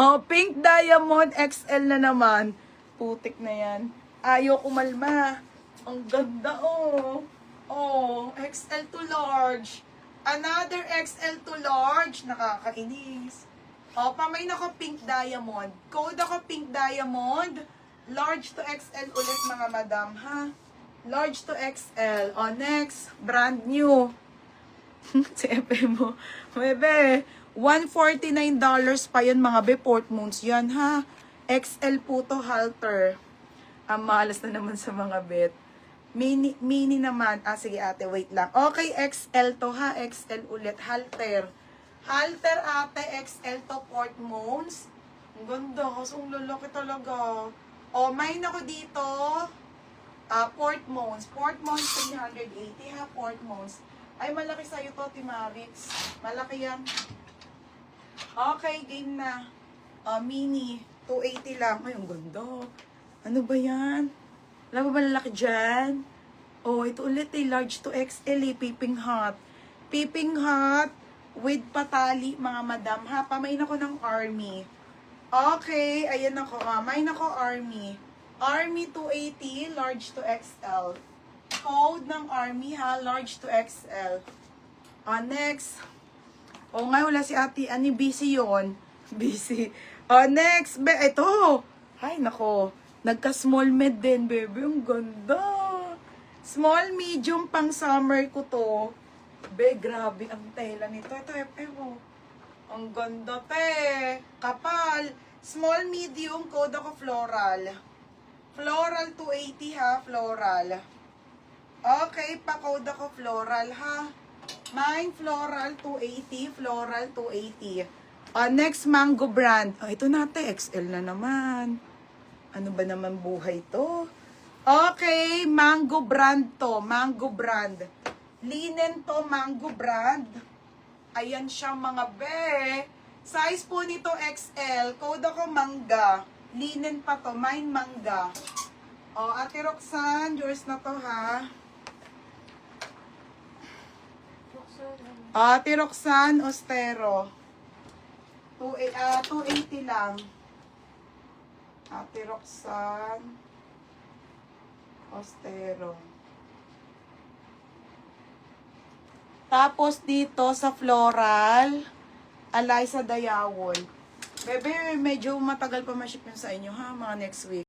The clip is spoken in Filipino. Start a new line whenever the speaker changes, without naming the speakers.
Oh, pink diamond XL na naman. Putik na yan. Ayaw kumalma. Ang ganda, oh. Oh, XL to large. Another XL to large. Nakakainis. Oh, pamay na ko pink diamond. Code ako pink diamond. Large to XL ulit mga madam, ha? Large to XL. Oh, next. Brand new. Si Epe mo. Bebe, $149 pa yun mga be. Portmoons yan, ha? XL po to halter. Ang malas na naman sa mga bet. Mini naman. Ah, sige ate, wait lang. Okay, XL to ha. XL ulit. Halter. Halter ate, XL to Portmoons. Ang ganda. Kasi ang lalaki talaga. O, may ako dito. Portmoons. Portmoons 380 ha. Portmoons. Ay, malaki sa'yo to, Timarix. Malaki yan. Okay, game na. Mini. 280 lang. Ay, ang ganda. Ano ba yan? Wala ba lalaki dyan? Oh, ito ulit eh. Large to XL eh. Peeping hot. Peeping hot with patali, mga madam. Ha, pamain ako ng army. Okay, ayan ako. Main ako army. Army 280, large to XL. Code ng army ha, large to XL. Next. Oh, nga wala si ate. Ani, busy yun. Busy. Next. Ito. Ay, nako. Nagka-small med din, baby. Ang ganda. Small, medium, pang summer ko to. Be, grabe ang tela nito. Ito, ewo. Ang ganda, te. Kapal. Small, medium, code ako floral. Floral 280 ha, floral. Okay, pa-code ako floral ha. Mine, floral 280, floral 280. Next, mango brand. Ito natin, XL na naman. Ano ba naman buhay to? Okay, mango brand to. Mango brand. Linen to, mango brand. Ayan siya mga be. Size po nito XL. Code ako mangga. Linen pa to. Mine mangga. Ate Roxanne, yours na to ha. Ate Roxanne, Ostero. 280 lang. Ate Roxanne, Ostero. Tapos dito sa floral, Eliza Dayawol. Bebe, medyo matagal pa ma-ship yun sa inyo ha, mga next week.